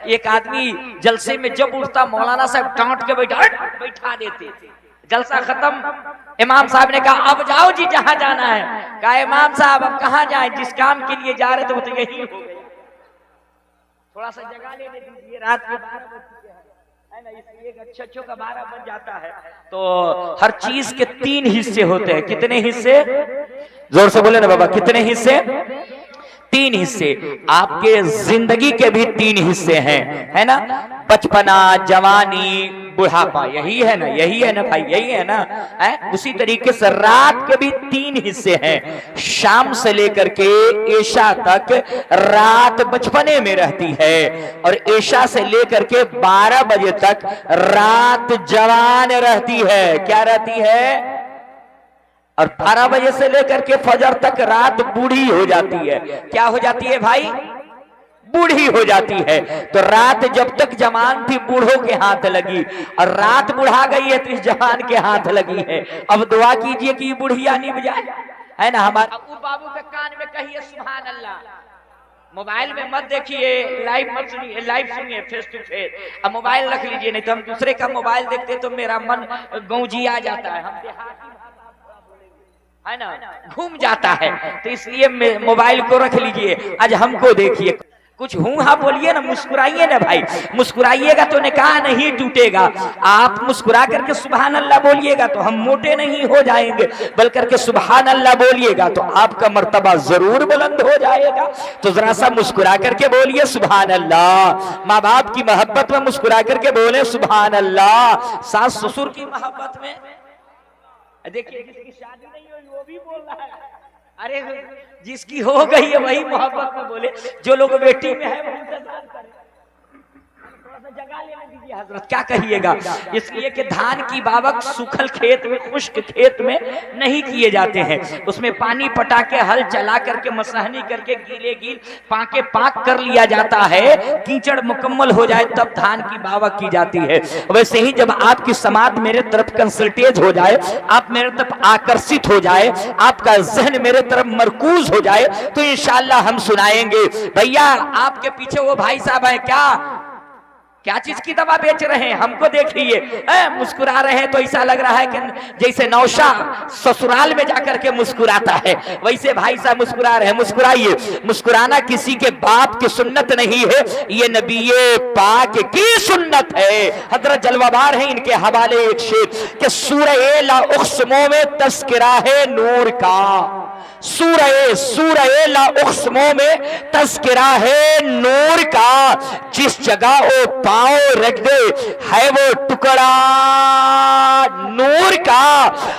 एक आदमी जलसे में जब उठता मौलाना साहब डांट के बैठा देते। जलसा खत्म, इमाम साहब ने कहा अब जाओ जी जहां जाना है। कहा इमाम साहब अब कहां जाए, जिस काम के लिए जा रहे थे वो तो यही हो गया, थोड़ा सा जगह लेने दीजिए, रात के 12 बज चुके हैं ना, इसलिए अच्छों का 12 बज जाता है। तो हर चीज के 3 हिस्से होते हैं। कितने हिस्से? जोर से बोले ना बाबा, कितने हिस्से? 3 हिस्से। आपके जिंदगी के भी 3 हिस्से हैं, है ना? बचपना, जवानी, बुढ़ापा, यही है ना, यही है ना भाई, यही है ना, है? उसी तरीके से रात के भी 3 हिस्से हैं। शाम से लेकर के ऐशा तक रात बचपने में रहती है, और ऐशा से लेकर के 12 बजे तक रात जवान रहती है। क्या रहती है? और 12 बजे से लेकर के फजर तक रात बूढ़ी हो जाती है। क्या हो जाती है भाई? बूढ़ी हो जाती है। तो रात जब तक जवान थी बूढ़ों के हाथ लगी, और रात बुढ़ा गई है तो इस जवान के हाथ लगी है। अब दुआ कीजिए कि बुढ़िया निभ जाए, है ना? हमारे अबू बाबू के कान में कहिए सुभान अल्लाह। मोबाइल में मत देखिए, लाइव मत सुनिए, लाइव सुनिए फेस टू फेस। अब मोबाइल रख लीजिए, नहीं तो हम दूसरे का मोबाइल देखते तो मेरा मन गौजिया जाता है, हम देहाती है ना, घूम जाता है। तो इसलिए मोबाइल को रख लीजिए, आज हमको देखिए, कुछ हूं हाँ बोलिए ना, मुस्कुराइए ना भाई। मुस्कुराइएगा तो निकाह नहीं टूटेगा। आप मुस्कुरा करके सुभान अल्लाह बोलिएगा तो हम मोटे नहीं हो जाएंगे, बल्कि करके सुभान अल्लाह बोलिएगा तो आपका मर्तबा जरूर बुलंद हो जाएगा। तो जरा सा मुस्कुरा करके बोलिए सुभान अल्लाह। माँ बाप की मोहब्बत में मुस्कुरा करके बोले सुभान अल्लाह। सास ससुर की मोहब्बत में देखिए, जिसकी शादी नहीं हुई वो भी बोल रहा है, अरे जिसकी हो गई है वही मोहब्बत में बोले। जो लोग बेटी में है वो इंतजार करें, थोड़ा सा जगह लेने दीजिए हजरत। क्या कहिएगा? इसलिए कि धान की बावक सूखल खेत में, खुश्क खेत में नहीं किए जाते हैं। उसमें पानी पटा के, हल चला करके, मसहनी करके, गीले गील पाके पाक कर लिया जाता है। कीचड़ मुकम्मल हो जाए तब धान की बावक की जाती है। वैसे ही जब आपकी समाज मेरे तरफ कंसल्टेज हो जाए, आप मेरे तरफ आकर्षित हो जाए, आपका जहन मेरे तरफ मरकूज हो जाए, तो इंशाअल्लाह हम सुनाएंगे। भैया आपके पीछे वो भाई साहब है, क्या चीज की दवा बेच रहे हैं, हमको देखिए, मुस्कुरा रहे हैं तो ऐसा लग रहा है कि जैसे नौशा ससुराल में जाकर के मुस्कुराता है, वैसे भाई साहब मुस्कुरा रहे हैं। मुस्कुराइए। मुस्कुराना किसी के बाप की सुन्नत नहीं है, ये नबी पाक की सुन्नत है। हजरत जलवाबार है, इनके हवाले एक शेर कि सूरह ला उक़्सिमु में तज़किरा है नूर का। सूरह ला उक़्सिमु में तज़किरा है नूर का। जिस जगह वो पांव रख दे है वो टुकड़ा नूर का।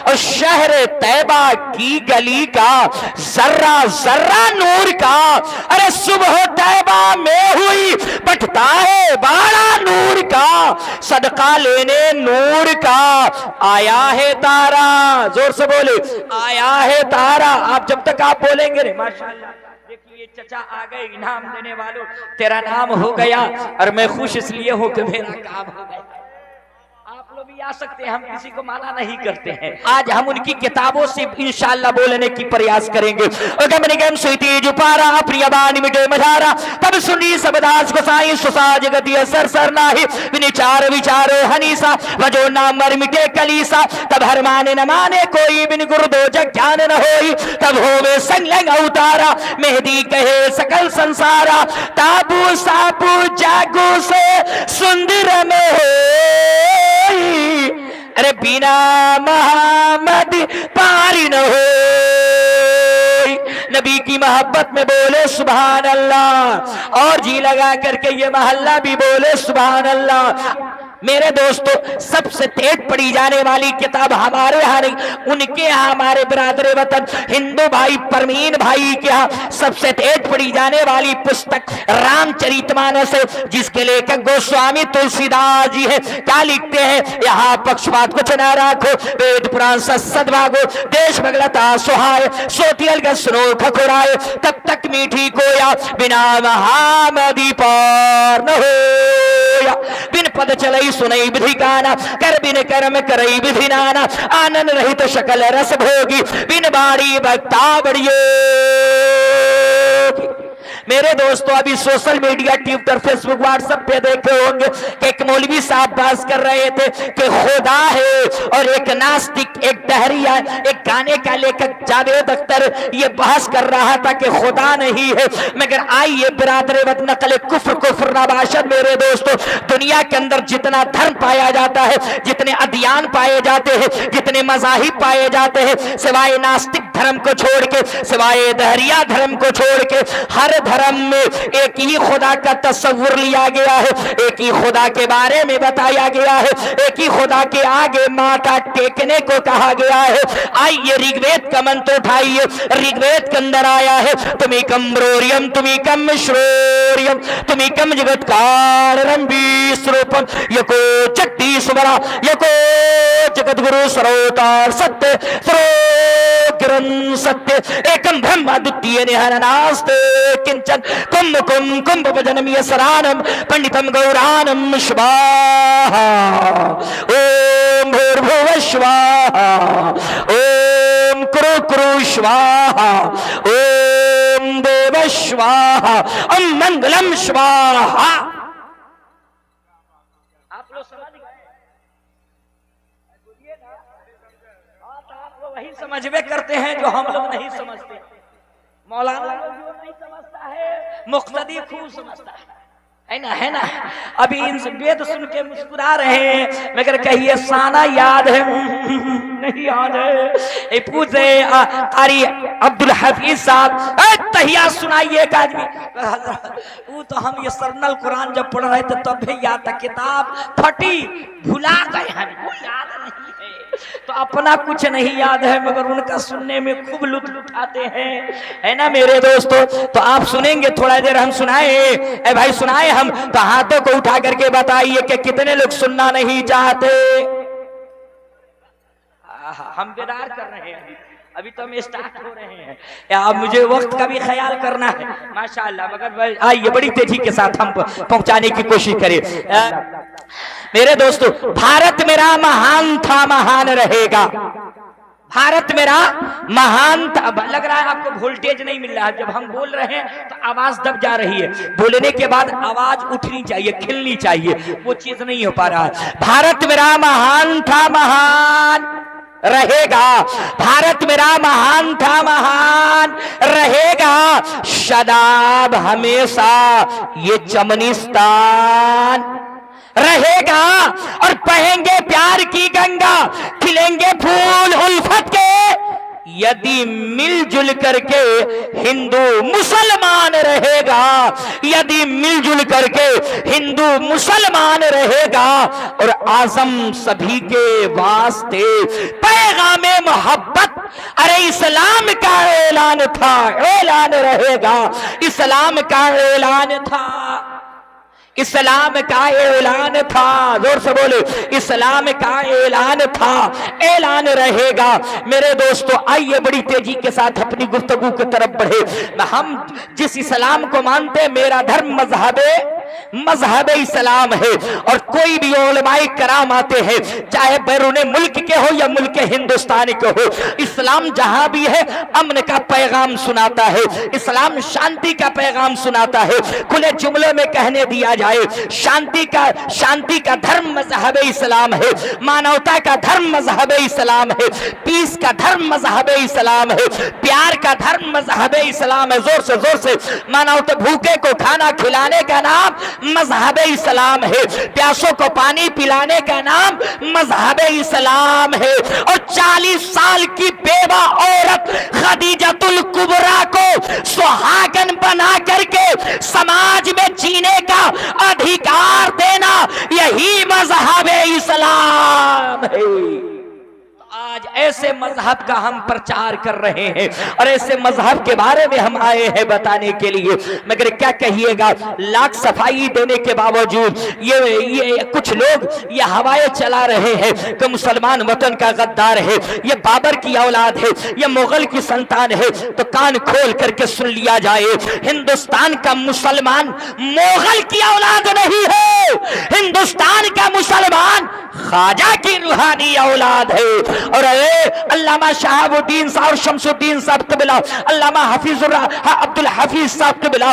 और शहर तैबा की गली का जर्रा जर्रा नूर का। अरे सुबह तैबा में हुई बटता है बाड़ा नूर का। सदका लेने नूर का आया है तारा। जोर से बोले आया है तारा। आप जब तक आप बोलेंगे रे माशाअल्लाह, देखिए चचा आ गए, इनाम देने वालों तेरा नाम हो गया, और मैं खुश इसलिए हूं कि मेरा काम हो गया। आप लोग भी आ सकते हैं, हम किसी को माना नहीं करते हैं। आज हम उनकी किताबों से इंशाअल्लाह बोलने की प्रयास करेंगे। तब सुनी सबदास को साई सुसाज गति असर सर नाही विचार विचारो हनीसा वजो नाम मर मिटे कलीसा। तब हर माने न माने कोई बिन गुरु दो जग ज्ञान न होई। तब होवे संग लग अवतारा मेहदी कहे सकल संसारा। ताबू साबू जागो से सुंदर में हो। अरे बिना मोहम्मद पारी न हो। नबी की मोहब्बत में बोले सुभान अल्लाह, और जी लगा करके ये महल्ला भी बोले सुभान अल्लाह। मेरे दोस्तों, सबसे तेज पढ़ी जाने वाली किताब हमारे यहाँ नहीं, उनके यहाँ, हमारे बिरादर वतन हिंदू भाई परमीन भाई के यहाँ सबसे तेज पढ़ी जाने वाली पुस्तक रामचरितमानस है, जिसके लेखक गोस्वामी तुलसीदास जी है। क्या लिखते हैं? यहाँ पक्षपात कुछ न राखो, वेद पुराण सद्भागो, देश बगलता सुहाय, सोती अलगत सुनो ठकुराए, तब तक मीठी कोया बिना महामदी पार न हो। बिन पद चलई सुनई विधि गाना, कर बिन कर्म करई विधि नाना। आनंद रहित शकल रस भोगी, बिन बारी भक्ता बड़ियो। मेरे दोस्तों अभी social media, Twitter, Facebook, WhatsApp पे देखे होंगे कि एक मौलवी साहब बात कर रहे थे कि खुदा है, और एक नास्तिक, एक डहरिया, एक गाने का लेखक जावेद अख्तर ये बहस कर रहा था कि खुदा नहीं है। मगर आइए बिरादरे वत नकल कुफ्र कुफ्र नबाशत मेरे दोस्तों, दुनिया के अंदर जितना धर्म पाया जाता है, जितने अदियान पाए जाते हैं, जितने मज़ाहिब पाए जाते हैं, सिवाय नास्तिक धर्म को छोड़ के, सिवाय दहरिया धर्म को छोड़ के, हर धर्म में एक ही खुदा का तस्वुर लिया गया है, एक ही खुदा के बारे में बताया गया है, एक ही खुदा के आगे माथा टेकने को कहा गया है। आइए ऋग्वेद का मंत्र उठाइए, ऋग्वेद के अंदर आया है, तुम्ही कम ब्रोरियम तुम्ही कम श्रोरियम तुम्ही कम जगत कारणम विश्रूपम यको चट्टी सुवरा यको जगत गुरु सरोतार सत्य सरोग्रं सत्य एकम ब्रह्म द्वितीय निहरनास्ते किंचन कुंभ कुंभ कुंभ भजनम यसरानम पंडितम गौरानम स्वाहा ओम भूर्भुवः स्वाहा ओम कुरु कुरु स्वाहा ओम देव स्वाहा ओम मंगलम स्वाहा। आप लोग समझ गए? आप लोग वही समझवे करते हैं जो हम लोग नहीं समझते। मौलाना जो नहीं समझता है मुक्तदी खूब समझता है ना। अभी इन वेद सुन के मुस्कुरा रहे हैं, मगर कहिए साना याद है? नहीं याद है। पूछे कारी अब्दुल हफीज साहब तहिया सुनाइए एक आदमी, वो तो हम ये सरनल कुरान जब पढ़ रहे थे तब भी याद था, किताब फटी भुला गए हम, वो याद नहीं है। तो अपना कुछ नहीं याद है मगर उनका सुनने में खूब लुत्फ उठाते हैं, है ना मेरे दोस्तों। तो आप सुनेंगे, थोड़ा देर हम सुनाए, ए भाई सुनाए हम, तो हाथों को उठा करके बताइए कि कितने लोग सुनना नहीं चाहते। हम बेदार कर रहे हैं, अभी तो हम स्टार्ट हो रहे हैं, या मुझे वक्त का भी ख्याल करना है माशाअल्लाह। मगर आइए बड़ी तेजी के साथ हम पहुंचाने की कोशिश करें। मेरे दोस्तों, भारत मेरा महान था महान रहेगा, भारत मेरा महान था। लग रहा है आपको वोल्टेज नहीं मिल रहा है, जब हम बोल रहे हैं तो आवाज दब जा रही है, बोलने के बाद आवाज उठनी चाहिए, खिलनी चाहिए, वो चीज नहीं हो पा रहा है। भारत मेरा महान था महान रहेगा, भारत मेरा महान था महान रहेगा, शदाब हमेशा ये चमनिस्तान रहेगा, और बहेंगे प्यार की गंगा, खिलेंगे फूल उल्फत के, यदि मिलजुल करके हिंदू मुसलमान रहेगा, यदि मिलजुल करके हिंदू मुसलमान रहेगा, और आज़म सभी के वास्ते पैगामे मोहब्बत, अरे इस्लाम का ऐलान था, ऐलान रहेगा, इस्लाम का ऐलान था, इस्लाम का ऐलान था, जोर से बोले, इस्लाम का ऐलान था, ऐलान रहेगा। मेरे दोस्तों आइए बड़ी तेजी के साथ अपनी गुफ्तगू की तरफ बढ़े। हम जिस इस्लाम को मानते हैं, मेरा धर्म मजहब इस्लाम है, और कोई भी उलमाए कराम आते हैं, चाहे बैरूने मुल्क के हो या मुल्क हिंदुस्तान के हो, इस्लाम जहां भी है अमन का पैगाम सुनाता है, इस्लाम शांति का पैगाम सुनाता है। खुले जुमले में कहने दिया जाए, शांति का धर्म मजहब इस्लाम है, मानवता का धर्म मजहब इस्लाम है, पीस का धर्म मजहब इस्लाम है, प्यार का धर्म मजहब इस्लाम है। जोर से मानवता, भूखे को खाना खिलाने का नाम मजहब इस्लाम है, प्यासों को पानी पिलाने का नाम मजहब इस्लाम है। और 40 साल की बेवा औरत खदीजतुल कुबरा को सुहागन बना करके समाज में जीने का अधिकार देना, यही मजहब इस्लाम है। आज ऐसे मजहब का हम प्रचार कर रहे हैं, और ऐसे मजहब के बारे में हम आए हैं बताने के लिए। मगर क्या कहिएगा, लाख सफाई देने के बावजूद ये कुछ लोग ये हवाएं चला रहे हैं कि मुसलमान वतन का गद्दार है, ये बाबर की औलाद है, ये मुगल की संतान है। तो कान खोल करके सुन लिया जाए, हिंदुस्तान का मुसलमान मुगल की औलाद नहीं है, हिंदुस्तान का मुसलमान ख्वाजा की रूहानी औलाद है। और अल्लामा शहाबुद्दीन साहब, शमसुद्दीन साहब क़िबला, अल्लामा अब्दुल हफीज साहब क़िबला,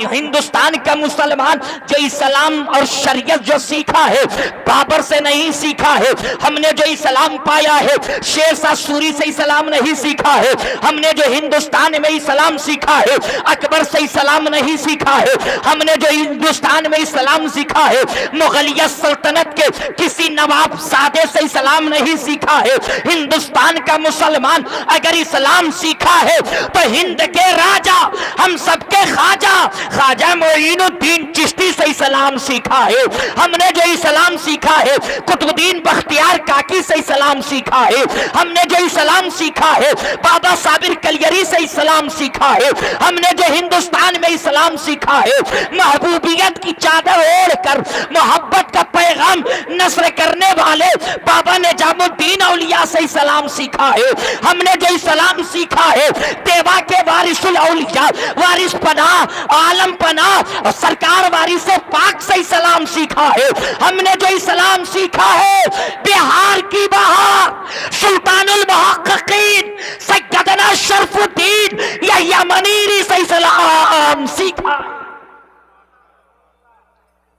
हिंदुस्तान का मुसलमान जो इस्लाम और शरीयत जो सीखा है बाबर से नहीं सीखा है। हमने जो इस्लाम पाया है शेर शाह सूरी से इस्लाम नहीं सीखा है। हमने जो हिंदुस्तान में इस्लाम सीखा है अकबर से इस्लाम नहीं सीखा है। हमने जो हिंदुस्तान में इस्लाम सीखा है मुगलिया सल्तनत के किसी नवाब सादे से इस्लाम नहीं सीखा है। हिंदुस्तान का मुसलमान अगर इस्लाम सीखा है तो हिंद के राजा, हम सबके ख्वाजा मोइनुद्दीन चिश्ती से इस्लाम सीखा है। हमने जो इस्लाम सीखा है कुतुबुद्दीन बख्तियार काकी से इस्लाम सीखा है। हमने जो इस्लाम सीखा है बाबा साबिर कलियरी से इस्लाम सीखा है। हमने जो हिंदुस्तान में इस्लाम सीखा है महबूबियत की चादर ओढ़कर मोहब्बत का पैगाम नस्र करने वाले बाबा निजामुद्दीन औलिया से इस्लाम सीखा है। हमने जो इस्लाम सीखा है देवा के वारिसुल औलिया, वारिस पनाह, आलम पनाह और सरकार वारिस पाक से इस्लाम सीखा है। हमने जो इस्लाम सीखा है बिहार की बहार सुल्तानुल मुहक्किकीन सैयदना शरफुद्दीन यहिया मनीरी से इस्लाम सीखा।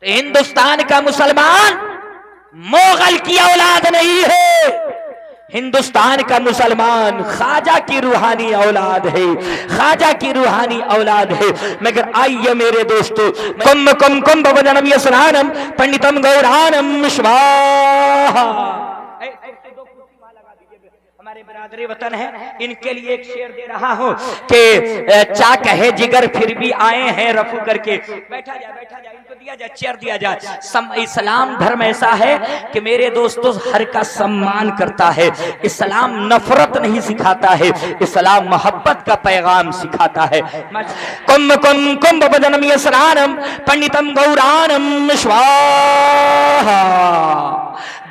तो हिंदुस्तान का मुसलमान मोगल की औलाद नहीं है। हिंदुस्तान का मुसलमान ख्वाजा की रूहानी औलाद है, ख्वाजा की रूहानी औलाद है। मगर आइए मेरे दोस्तों, कुम कुम कुम भवनम यसनानम पंडितम गौरानम स्वाहा। हमारे बिरादरी वतन है, इनके लिए एक शेर दे रहा हूँ कि चा कहे जिगर फिर भी आए हैं रफू करके। बैठा जा, इनको दिया जाए, चेयर दिया जाए। इस्लाम धर्म ऐसा है कि मेरे दोस्तों हर का सम्मान करता है। इस्लाम नफरत नहीं सिखाता है, इस्लाम मोहब्बत का पैगाम सिखाता है। कुम कुम कुम बदनम यसरानम पंडितम गौरानम स्वाहा।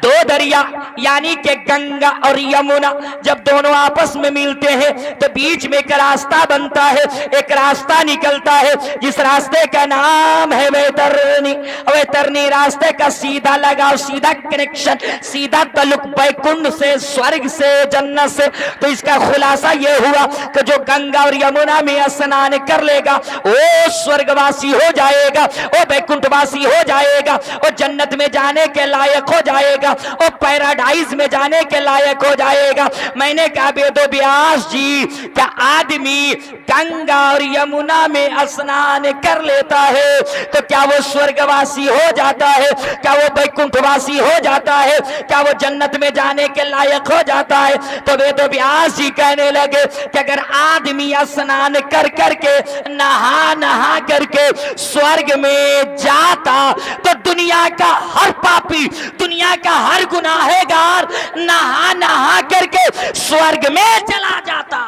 दो दरिया यानी कि गंगा और यमुना जब दोनों आपस में मिलते हैं तो बीच में एक रास्ता बनता है, एक रास्ता निकलता है जिस रास्ते का नाम है वैतरनी। वैतरनी रास्ते का सीधा लगाओ, सीधा कनेक्शन, सीधा तल्लुक बैकुंठ से, स्वर्ग से, जन्नत से। तो इसका खुलासा ये हुआ कि जो गंगा और यमुना में स्नान कर लेगा वो स्वर्गवासी हो जाएगा, वो बैकुंठवासी हो जाएगा, वो जन्नत में जाने के लायक हो जाएगा, वो पैराडाइज में जाने के लायक हो जाएगा। मैंने कहा बेदो व्यास जी, क्या आदमी गंगा और यमुना में स्नान कर लेता है तो क्या वो स्वर्गवासी हो जाता है? क्या वो बैकुंठवासी हो जाता है? क्या वो जन्नत में जाने के लायक हो जाता है? तो वेद व्यास जी कहने लगे कि अगर आदमी स्नान कर करके नहा करके स्वर्ग में जाता तो दुनिया का हर पापी, दुनिया का हर गुनाहगार नहा करके स्वर्ग में चला जाता।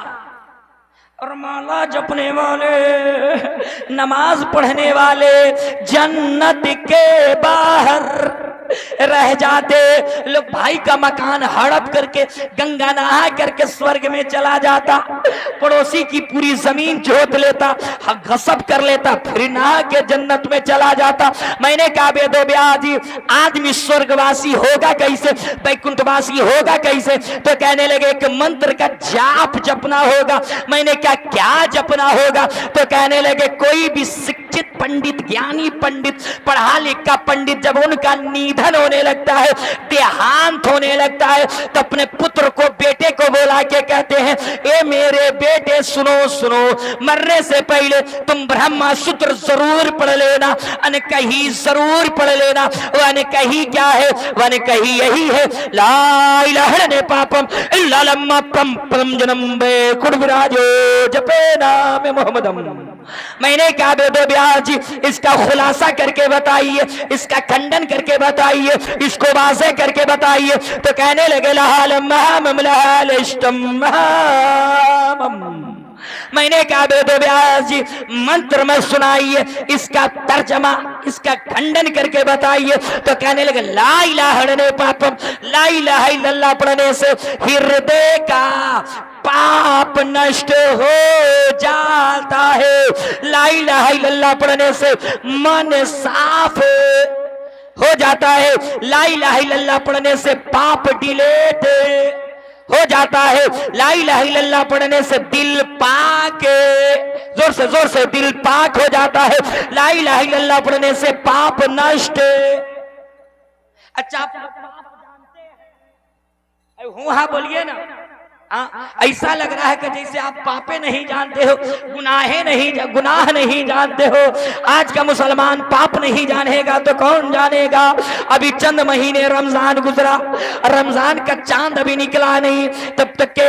और माला जपने वाले, नमाज पढ़ने वाले जन्नत के बाहर रह जाते। लोग भाई का मकान हड़प करके गंगा नहा करके स्वर्ग में चला जाता, पड़ोसी की पूरी जमीन जोत लेता, गसब कर लेता, फिर नहा के जन्नत में चला जाता। मैंने कहा बेदो ब्याजी, आदमी स्वर्गवासी होगा कैसे, बैकुंठवासी होगा कैसे? तो कहने लगे एक मंत्र का जाप जपना होगा। मैंने क्या जपना होगा? तो कहने लगे कोई भी शिक्षित पंडित, ज्ञानी पंडित, पढ़ा लिखा पंडित जब उनका निधन होने लगता है, देहांत होने लगता है, तो अपने पुत्र को, बेटे को बुला के कहते हैं, ए मेरे बेटे सुनो सुनो, मरने से पहले तुम ब्रह्मा सूत्र जरूर पढ़ लेना, अनकही जरूर पढ़ लेना। वो अनकही क्या है? वो अनकही यही है, ला इलाहा इल्लल्लाह पापम इल्ला लम्मा पम पम जन्म बे कुड़विराजो जपे नाम मोहम्मदम। मैंने कहा बेदो ब्यास जी, इसका खुलासा करके बताइए, इसका खंडन करके बताइए, इसको वाज़ेह करके बताइए। तो कहने लगे मैंने कहा बेदो ब्यास जी मंत्र में सुनाइए, इसका तर्जमा, इसका खंडन करके बताइए। तो कहने लगे ला इलाहा इल्लल्लाह पापम, ला इलाहा इल्लल्लाह पढ़ने से हृदय का पाप नष्ट हो जाता है। ला इलाहा इल्लल्लाह पढ़ने से मन साफ हो जाता है। ला इलाहा इल्लल्लाह पढ़ने से पाप डिलीट हो जाता है। ला इलाहा इल्लल्लाह पढ़ने से दिल पाक, जोर से दिल पाक हो जाता है। ला इलाहा इल्लल्लाह पढ़ने से पाप नष्ट। अच्छा, आप पाप जानते हैं? हूँ हाँ बोलिए ना। ऐसा लग रहा है कि जैसे आप पापे नहीं जानते हो, गुनाह नहीं जानते हो। आज का मुसलमान पाप नहीं जानेगा तो कौन जानेगा। अभी चंद महीने रमजान गुजरा, रमजान का चांद अभी निकला नहीं, तब तक के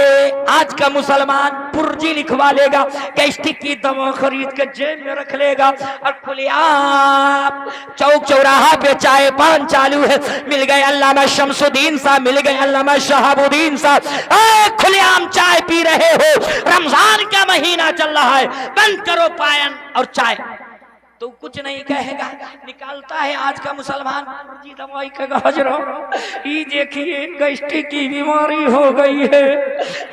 आज का मुसलमान पुर्जी लिखवा लेगा, गैस्ट्रिक की दवा खरीद के जेब में रख लेगा और खुलेआम चौक चौराहा पे चाय पान चालू है। मिल गए अल्लामा शमसुद्दीन साहब, मिल गए अल्लामा शहाबुद्दीन साहब, खुलेआम चाय पी रहे हो। रमजान का महीना चल रहा है, बंद करो पान और चाय, तो कुछ नहीं कहेगा। निकालता है आज का मुसलमान दवाई का गजरो, ये देखिए गैस्ट्रिक की बीमारी हो गई है,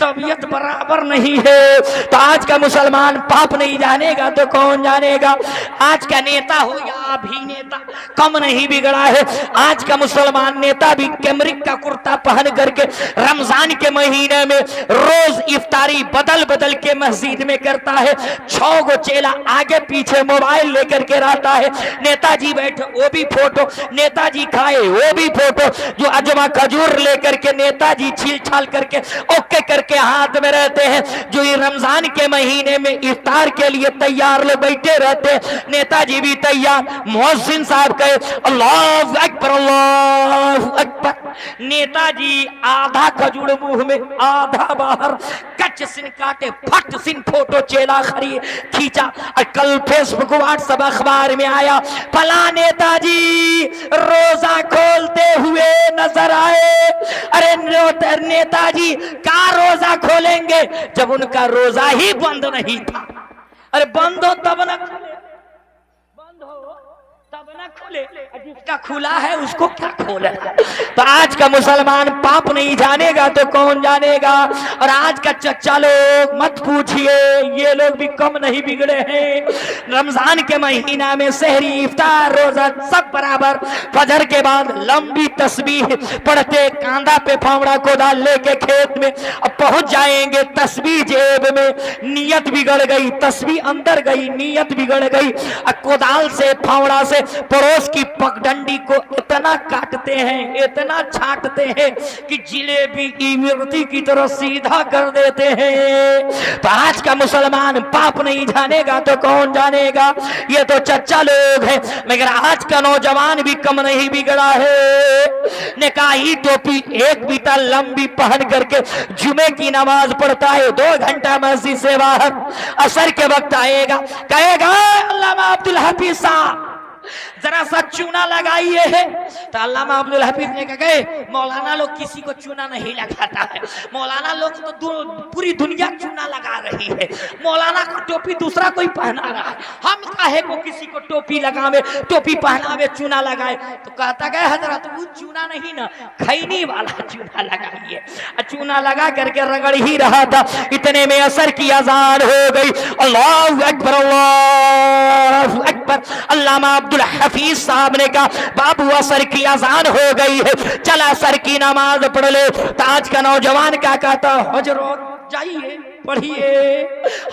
तबीयत बराबर नहीं है। तो आज का मुसलमान पाप नहीं जानेगा तो कौन जानेगा। आज का नेता हो या अभिनेता कम नहीं बिगड़ा है। आज का मुसलमान नेता भी कैमरिक का कुर्ता पहन करके रमजान के महीने में रोज इफ्तारी बदल बदल के मस्जिद में करता है। 6 गो चेला आगे पीछे मोबाइल लेकर के रहता है। नेताजी बैठे वो भी फोटो, नेताजी खाए वो भी फोटो। जो अजमा खजूर लेकर के नेताजी छील छाल करके ओके करके हाथ में रहते हैं। जो ये रमजान के महीने में इफ्तार के लिए तैयार लोग बैठे रहते हैं, नेताजी भी तैयार। मुअज्जिन साहब कहे अल्लाहु अकबर अल्लाहु अकबर, नेताजी आधा खजूर मुंह में आधा बाहर, कच सिन काटे फट सिन फोटो चेला खींचा। और कल फेसबुक व्हाट्सएप अखबार में आया, फला नेताजी रोजा खोलते हुए नजर आए। अरे नेताजी का रोजा खोलेंगे जब उनका रोजा ही बंद नहीं था। अरे बंद हो तब ना खोले, बंद हो तब ना खोले, जिसका खुला है उसको क्या खोले। तो आज का मुसलमान पाप नहीं जानेगा तो कौन जानेगा। और आज का चच्चा लोग मत पूछिए, ये लोग भी कम नहीं बिगड़े हैं। रमजान के महीना में सहरी इफ्तार रोजा सब बराबर। फजर के बाद लंबी तस्बीह पढ़ते, कांधा पे फावड़ा कोदाल लेके खेत में अब पहुंच जाएंगे, तस्बीह जेब में, नियत बिगड़ गई, तस्बीह अंदर गई, नियत बिगड़ गई। कोदाल से फावड़ा से पड़ोस की पगडंडी को इतना काटते हैं, इतना छाटते हैं कि जिलेबी इमरती की तरह सीधा कर देते हैं। तो आज का मुसलमान पाप नहीं जानेगा तो कौन जानेगा। ये तो चच्चा लोग हैं, मगर आज का नौजवान भी कम नहीं बिगड़ा है। निकाही टोपी एक बीता लंबी पहन करके जुमे की नमाज पढ़ता है, 2 घंटा मस्जिद से बाहर। असर के वक्त आएगा, कहेगा अल्लामा अब्दुल हफीज साहब जरा सा चूना लगाइए है। तो अल्लामा अब्दुल हफीज ने कहा मौलाना लोग किसी को चूना नहीं लगाता है, मौलाना लोग तो पूरी दुनिया चूना लगा रही है, मौलाना को टोपी दूसरा कोई पहना रहा है, हम काहे को किसी को टोपी लगावे, टोपी पहनावे, चूना लगाए। तो कहता गया हजरत वो चूना नहीं ना, खैनी वाला चूना लगाइए। चूना लगा करके रगड़ ही रहा था, इतने में असर की अजान हो गई। अल्लाहु अकबर अल्लाहु अकबर। अल्लामा अब्दुल हफीज साहब ने कहा बाबू असर की अजान हो गई है, चल असर की नमाज पढ़ ले। तो आज का नौजवान क्या कहता, हजरत जाइए पढ़िए,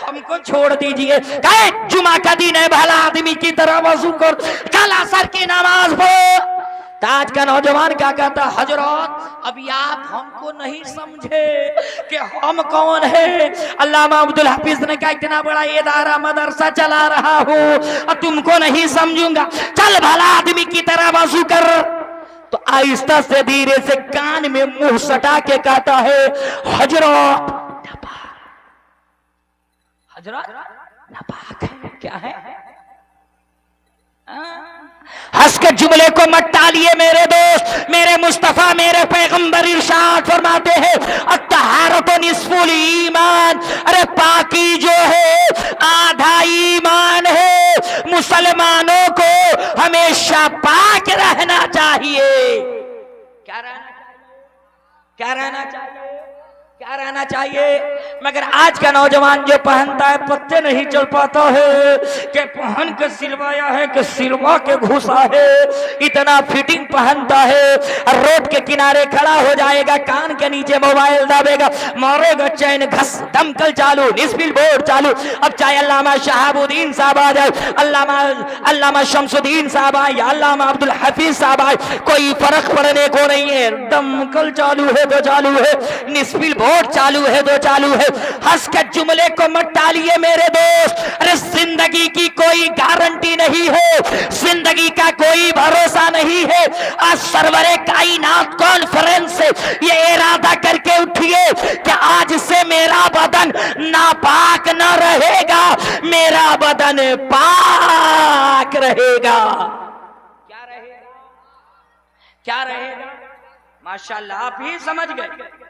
हमको छोड़ दीजिए। कहे जुमा का दिन है, भला आदमी की तरह वजू कर, चल असर की नमाज पढ़। आज का नौजवान क्या कहता, हजरत अभी आप हमको नहीं समझे कि हम कौन है। अल्लामा अब्दुल हफीज ने कहा इतना बड़ा इदारा मदरसा चला रहा हूँ और तुमको नहीं समझूंगा, चल भला आदमी की तरह वजू कर। तो आहिस्ता से धीरे से कान में मुंह सटा के कहता है हजरत नापाक है, क्या है। हंस के जुमले को मत टालिए मेरे दोस्त, मेरे मुस्तफा मेरे पैगंबर इरशाद फरमाते हैं अत्तहारत निस्फुल ईमान। अरे पाकी जो है आधा ईमान है। मुसलमानों को हमेशा पाक रहना चाहिए। क्या रहना चाहिए, क्या रहना चाहिए, क्या रहना चाहिए। मगर आज का नौजवान जो पहनता है पत्ते नहीं चल पाता है कि पहन के सिलवाया है कि सिलवा के घुसा है, इतना फिटिंग पहनता है और रोड के किनारे खड़ा हो जाएगा, कान के नीचे मोबाइल दाबेगा, मारेगा चैन घस, दमकल चालू, निस्बिल बोर्ड चालू। अब चाहे अल्लामा शहाबुद्दीन साहब आ जाए, अल्लामा शमसुद्दीन साहब आए या अल्लामा अब्दुल हफीज साहब आए, कोई फर्क पड़ने को नहीं है। दमकल चालू है तो चालू है, निस्बिल बोर्ड चालू है तो चालू है। हंस के जुमले को मत टालिए मेरे दोस्त। अरे जिंदगी की कोई गारंटी नहीं है, जिंदगी का कोई भरोसा नहीं है। आज सरवरे कायनात कॉन्फ्रेंस से ये इरादा करके उठिए कि आज से मेरा बदन नापाक न रहेगा, मेरा बदन पाक रहेगा। क्या रहेगा? क्या रहेगा? माशाल्लाह आप ही समझ गए।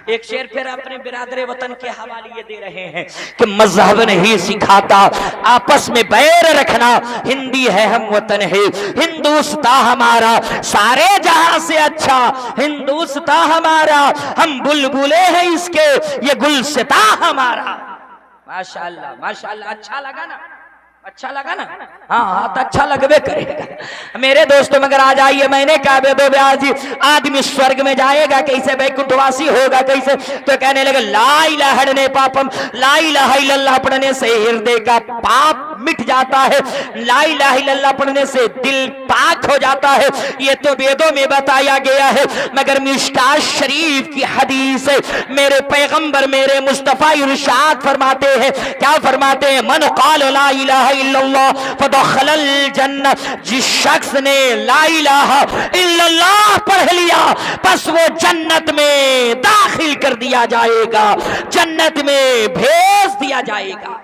एक शेर फिर अपने बिरादरे वतन के हवाले ये दे रहे हैं कि मजहब नहीं सिखाता आपस में बैर रखना, हिंदी है हम वतन है, हिंदुस्तान हमारा सारे जहां से अच्छा, हिंदुस्तान हमारा हम बुलबुले हैं इसके, ये गुलसिता हमारा। माशाल्लाह माशाल्लाह, अच्छा लगा ना? अच्छा लगा ना? हाँ तो अच्छा लगबे करेगा मेरे दोस्तों। मगर आ जाइए, मैंने कहा बेदो ब्याज जी आदमी स्वर्ग में जाएगा कैसे, बैकुंठवासी होगा कैसे? तो कहने लगे ला इलाहा इल्लल्लाह पापम, ला इलाहा इल्लल्लाह पढ़ने से हृदय का पाप मिट जाता है, ला इलाहा इल्लल्लाह पढ़ने से दिल पाक हो जाता है। ये तो वेदों में बताया गया है, मगर मिश्कात शरीफ की हदीस है, मेरे पैगंबर मेरे मुस्तफा इरशाद फरमाते हैं, क्या फरमाते हैं? मन क़ाल ला इलाहा इल्लल्लाह फदखलल जन्नह, जिस शख्स ने ला इलाहा इल्लल्लाह पढ़ लिया बस वो जन्नत में दाखिल कर दिया जाएगा, जन्नत में भेज दिया जाएगा।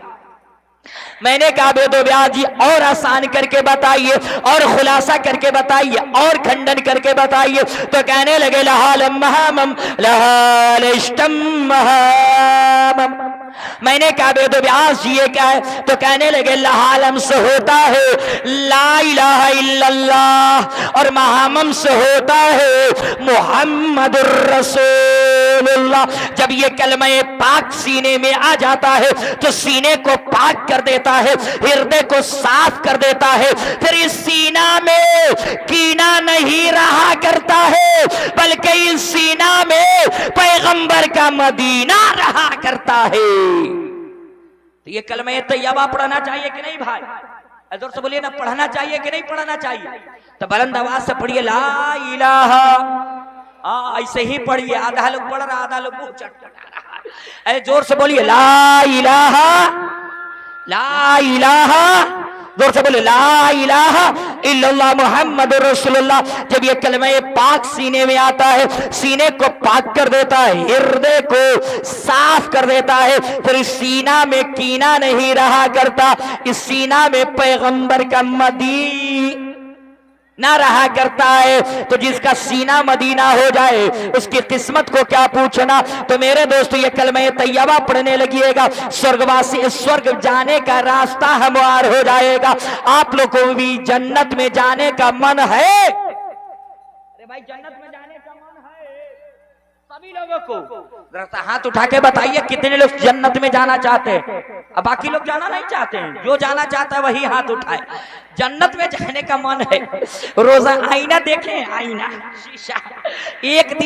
मैंने कहा बेदो ब्याज जी और आसान करके बताइए, और खुलासा करके बताइए, और खंडन करके बताइए। तो कहने लगे लहालम महामम लहालिष्टम महामम। मैंने कहा बेदो ब्यास जी ये क्या है? तो कहने लगे लहालम से होता है ला इलाहा इल्लल्लाह, और महामम से होता है मुहम्मदुर रसूलुल्लाह। जब ये कलमा पाक सीने में आ जाता है तो सीने को पाक कर देता है, हृदय को साफ कर देता है, फिर इस सीना में कीना नहीं रहा करता है, बल्कि इस सीना में पैगंबर का मदीना रहा करता है। तो ये कलमा तैयबा पढ़ना चाहिए कि नहीं भाई? जोर से बोलिए ना, पढ़ना चाहिए कि नहीं पढ़ना चाहिए? तो बुलंद आवाज से पढ़िए ला इलाहा। ऐसे ही पढ़िए, आधा लोग पढ़ रहा, आधा लोग मुंह चटचटा रहा है। जोर से बोलिए ला इलाहा, ला इलाहा, जोर से बोले ला इलाहा इल्लल्लाह मुहम्मदुर रसूलुल्लाह। जब ये कलमा पाक सीने में आता है, सीने को पाक कर देता है, हृदय को साफ कर देता है, फिर इस सीना में कीना नहीं रहा करता, इस सीना में पैगंबर का मदीना ना रहा करता है। तो जिसका सीना मदीना हो जाए उसकी किस्मत को क्या पूछना। तो मेरे दोस्तों ये कलमा तैयबा पढ़ने लगिएगा, स्वर्गवासी स्वर्ग जाने का रास्ता हमवार हो जाएगा। आप लोग को भी जन्नत में जाने का मन है? अरे भाई जन्नत में जाने का मन है सभी लोगों को? जरा हाथ उठा के बताइए कितने लोग जन्नत में जाना चाहते हैं? अब बाकी लोग जाना नहीं चाहते हैं, जो जाना चाहता है वही हाथ उठाए। जन्नत में जाने का मन है। रोजा आईना देखें, आईना शीशा, एक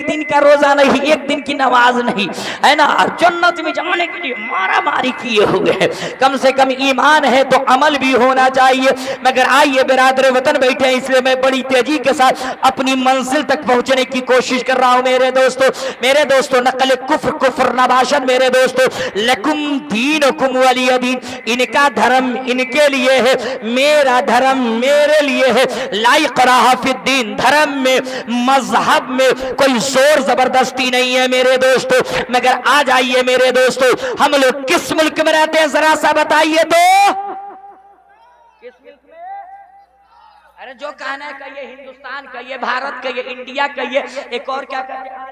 दिन का रोजा नहीं, एक दिन की नमाज नहीं, है ना? जन्नत में जाने के लिए मारा मारी किए हुए। कम से कम ईमान है तो अमल भी होना चाहिए। मगर आइए बिरादर वतन बैठे हैं, इसलिए मैं बड़ी तेजी के साथ अपनी मंजिल तक पहुंचने की कोशिश कर रहा हूं। मेरे दोस्तों नकल कुफ्र कुफ्र नबाशन मेरे दोस्तों, लकुम दीनुकुम वलिय दीन। इनका धर्म इनके लिए है, मेरा धर्म मेरे लिए है। ला इकराह फिद्दीन, धर्म में मजहब में कोई जोर जबरदस्ती नहीं है मेरे दोस्तों। मगर आ जाइए मेरे दोस्तों, हम लोग किस मुल्क में रहते हैं जरा सा बताइए तो? किस मुल्क में? अरे जो कहना है कहिए, हिंदुस्तान कहिए, भारत कहिए, इंडिया कहिए, एक और क्या कहते हैं?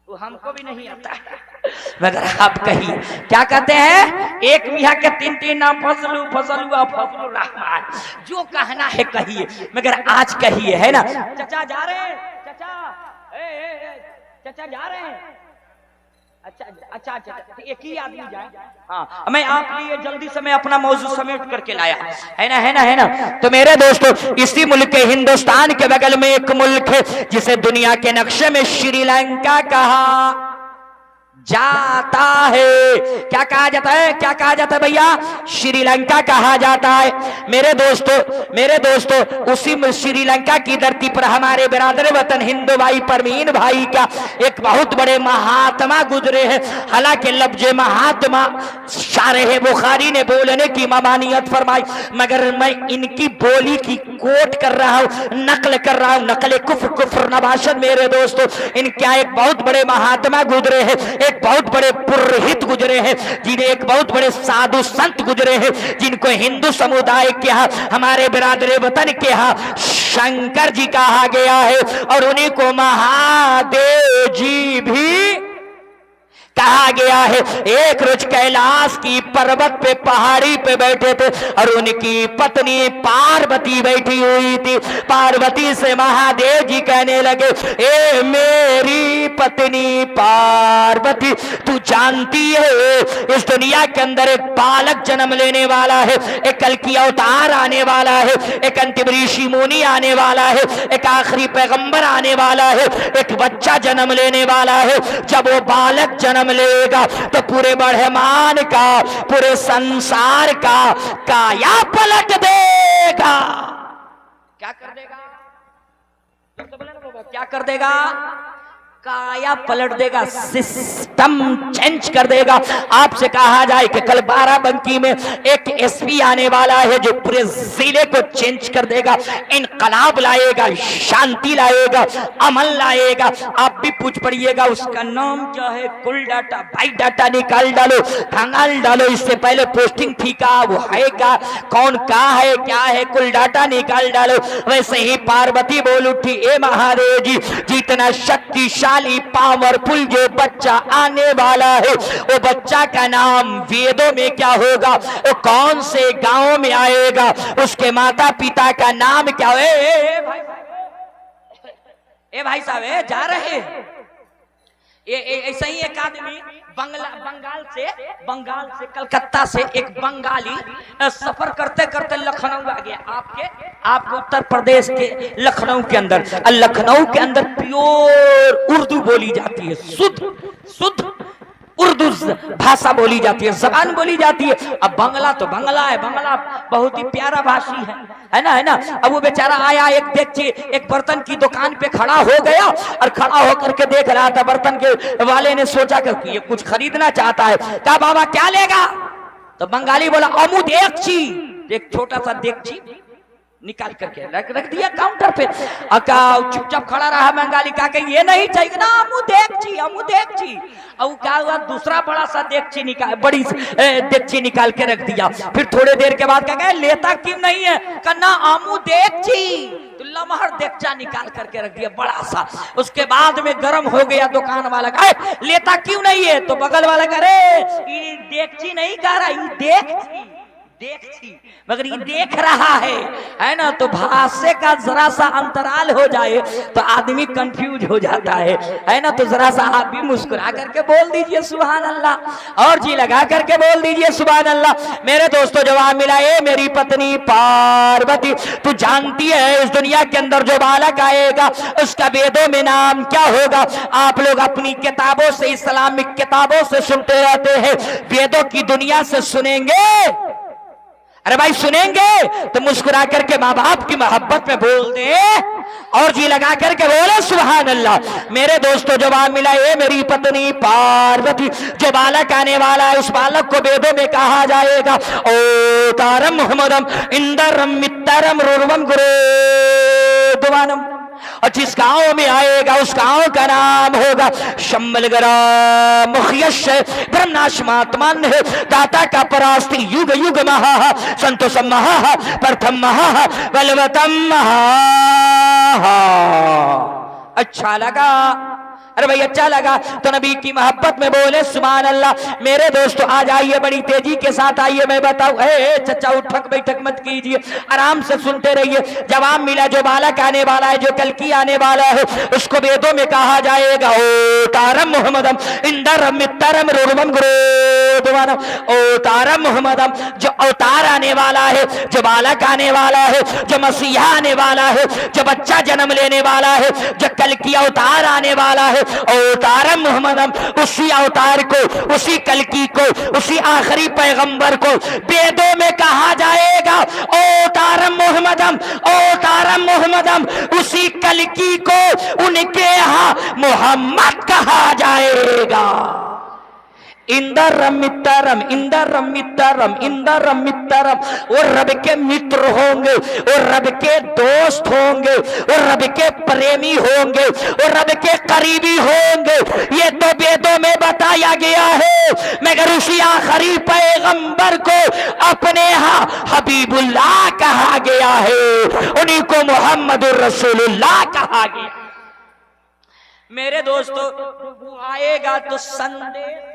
वो हमको भी नहीं आता, मगर आप कहिए क्या कहते हैं? एक मियाँ के तीन तीन नाम, फसलू फसलू फसलू रहमान। जो कहना है कहिए, मगर आज कहिए, है ना? चचा जा रहे हैं, चचा चाचा जा रहे हैं? अच्छा अच्छा अच्छा, एक ही आदमी जाए। हाँ, मैं आप लिए जल्दी से मैं अपना मौजूद समेट करके लाया, है ना, है ना, है ना। तो मेरे दोस्तों, इसी मुल्क के हिंदुस्तान के बगल में एक मुल्क है जिसे दुनिया के नक्शे में श्रीलंका कहा जाता है। क्या कहा जाता है? क्या कहा जाता है भैया? श्रीलंका कहा जाता है। मेरे दोस्तों उसी श्रीलंका की धरती पर हमारे बिरादर वतन हिंदू भाई परवीन भाई का एक बहुत बड़े महात्मा गुजरे हैं। हालांकि लफ्ज महात्मा शारह बुखारी ने बोलने की ममानियत फरमाई, मगर मैं इनकी बोली की कोट कर रहा हूं, नकल कर रहा हूं, नकल कुफ्र नबाशत। मेरे दोस्तों, इनका एक बहुत बड़े महात्मा गुजरे हैं, एक बहुत बड़े पुरोहित गुजरे हैं, जिन्हें एक बहुत बड़े साधु संत गुजरे हैं, जिनको हिंदू समुदाय के यहाँ, हमारे बिरादर वतन के यहाँ शंकर जी कहा गया है, और उन्हीं को महादेव जी भी कहा गया है। एक रोज कैलाश की पर्वत पे पहाड़ी पे बैठे थे और उनकी पत्नी पार्वती बैठी हुई थी। पार्वती से महादेव जी कहने लगे, ए मेरी पत्नी पार्वती, तू जानती है इस दुनिया के अंदर एक बालक जन्म लेने वाला है, एक कल की अवतार आने वाला है, एक अंतिम ऋषि मुनि आने वाला है, एक आखिरी पैगंबर आने वाला है, एक बच्चा जन्म लेने वाला है। जब वो बालक जन्म लेगा तो पूरे ब्रह्मांड का, पूरे संसार का काया पलट देगा। क्या कर देगा? क्या कर देगा? काया पलट देगा, सिस्टम चेंज कर देगा। आपसे कहा जाए कि कल बाराबंकी में एक एसपी आने वाला है जो पूरे जिले को चेंज कर देगा, इनकलाब लाएगा, शांति लाएगा, अमन लाएगा। आप भी पूछ पड़िएगा उसका नाम क्या है? कुल डाटा, भाई डाटा निकाल डालो, खंगाल डालो, इससे पहले पोस्टिंग थी का, वो है का, कौन का है, क्या है, कुल डाटा निकाल डालो। वैसे ही पार्वती बोल उठी, ए महादेव जी, जितना शक्तिशाली पावरफुल जो बच्चा आने वाला है, वो बच्चा का नाम वेदों में क्या होगा, वो कौन से गांव में आएगा, उसके माता पिता का नाम क्या है? ए भाई साहब, जा रहे ऐसा ही एक आदमी बंगाल से कलकत्ता से एक बंगाली सफर करते करते लखनऊ आ गया। आपके उत्तर प्रदेश के लखनऊ के अंदर, लखनऊ के अंदर प्योर उर्दू बोली जाती है, शुद्ध उर्दू भाषा बोली जाती है, जबान बोली जाती है। अब बंगला तो बंगला है, बंगला बहुत ही प्यारा भाषी है ना, है ना। अब वो बेचारा आया, एक देखिए एक बर्तन की दुकान पे खड़ा हो गया और खड़ा होकर के देख रहा था। बर्तन के वाले ने सोचा कि ये कुछ खरीदना चाहता है, कहा बाबा क्या लेगा? तो बंगाली बोला अमूद एक चीज, एक छोटा सा देगची निकाल करके रख दिया काउंटर पे। चुपचाप खड़ा रहा बंगाली, कहा कि ये नहीं चाहिए ना, अमूद एक चीज। और क्या हुआ, दूसरा बड़ा सा देगची निकाल, बड़ी देगची निकाल के रख दिया। फिर थोड़ी देर के बाद क्या, लेता क्यों नहीं है? कहना अमूद एक चीज, तो लमहर देगचा निकाल करके रख दिया बड़ा सा। उसके बाद में गर्म हो गया दुकान वाला, कहा लेता क्यों नहीं है? तो बगल वाला कह रहे ये देगची नहीं कह रहा, ये देखी, मगर ये देख रहा है ना। तो भाषा का जरा सा अंतराल हो जाए तो आदमी कंफ्यूज हो जाता है ना। तो जरा सा आप भी मुस्कुरा करके बोल दीजिए सुभान अल्लाह, और जी लगा करके बोल दीजिए सुभान अल्लाह। मेरे दोस्तों, जवाब मिला, ए मेरी पत्नी पार्वती, तू जानती है इस दुनिया के अंदर जो बालक आएगा उसका वेदों में नाम क्या होगा? आप लोग अपनी किताबों से, इस्लामिक किताबों से सुनते रहते हैं, वेदों की दुनिया से सुनेंगे? अरे भाई सुनेंगे तो मुस्कुरा करके माँ बाप की मोहब्बत में बोल दे, और जी लगा करके बोले सुभान अल्लाह। मेरे दोस्तों, जवाब मिला, ये मेरी पत्नी पार्वती, जो बालक आने वाला है उस बालक को वेदों में कहा जाएगा ओ तारम मोहम्मदम इंदरम मित्तरम रुर्वम गुरुद्वानम। और जिस गांव में आएगा उस गांव का नाम होगा शम्बलगरा मुखियश ब्रह्मनाशमात्मान है, दाता का परास्ति युग युग महा, संतोषम महा, प्रथम महा, बलवतम महा। अच्छा लगा अरे भाई अच्छा लगा तो नबी की मोहब्बत में बोले सुभान अल्लाह। मेरे दोस्तों आ जाइए, बड़ी तेजी के साथ आइए, मैं बताऊं। चचा उठक बैठक मत कीजिए, आराम से सुनते रहिए। जवाब मिला जो बालक आने वाला है, जो कल की आने वाला है, उसको वेदों में कहा जाएगा ओ तारम मोहम्मदम इंदरम मित्तरम रुरमम गुरोदवानम। ओ तारम मोहम्मदम, जो अवतार आने वाला है, जो बालक आने वाला है, जो मसीहा आने वाला है, जो बच्चा जन्म लेने वाला है, जो कल की अवतार आने वाला है, अवतारम मोहम्मदम, उसी अवतार को, उसी कलकी को, उसी आखिरी पैगंबर को वेदों में कहा जाएगा अवतारम मोहम्मदम, अवतारम मोहम्मदम। उसी कलकी को उनके यहाँ मोहम्मद कहा जाएगा। इंदरम मित्तरम, इंदरम मित्तरम, इंदरम मित्तरम। वो रब के मित्र होंगे, वो रब के दोस्त होंगे, वो रब के प्रेमी होंगे, वो रब के करीबी होंगे। ये तो वेदों में बताया गया है, मगर उसी आखिरी पैगंबर को अपने यहाँ हबीबुल्लाह कहा गया है, उन्हीं को मोहम्मदुर रसूलुल्लाह कहा गया। मेरे दोस्तों वो आएगा तो संदेश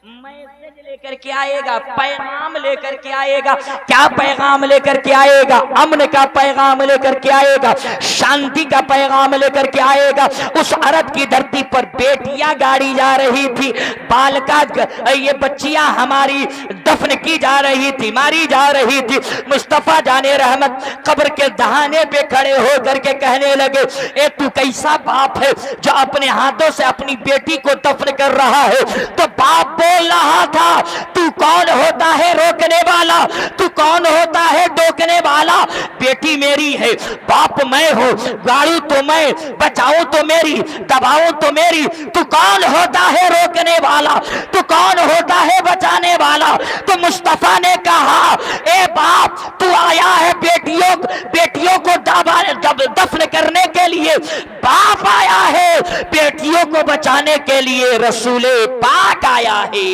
मैसेज लेकर के आएगा, पैगाम लेकर के आएगा। क्या पैगाम लेकर के आएगा? अमन का पैगाम लेकर के आएगा, शांति का पैगाम लेकर के आएगा। उस अरब की धरती पर बेटियां गाड़ी जा रही थी, बालका ये बच्चियां हमारी दफन की जा रही थी, मारी जा रही थी। मुस्तफा जाने रहमत कब्र के दहाने पे खड़े हो करके कहने लगे, ए तू कैसा बाप है जो अपने हाथों से अपनी बेटी को दफन कर रहा है? तो बाप बोल रहा था, तू कौन होता है रोकने वाला, तू कौन होता है डोकने वाला? बेटी मेरी है, बाप मैं हूं, गाड़ू तो मैं, बचाओ तो मेरी, दबाओ तो मेरी। तू कौन होता है रोकने वाला, तू कौन होता है बचाने वाला? तो मुस्तफा ने कहा, ए बाप तू आया है बेटियों को दफन करने के लिए, बाप आया है बेटियों को बचाने के लिए, रसूले पाक आया है।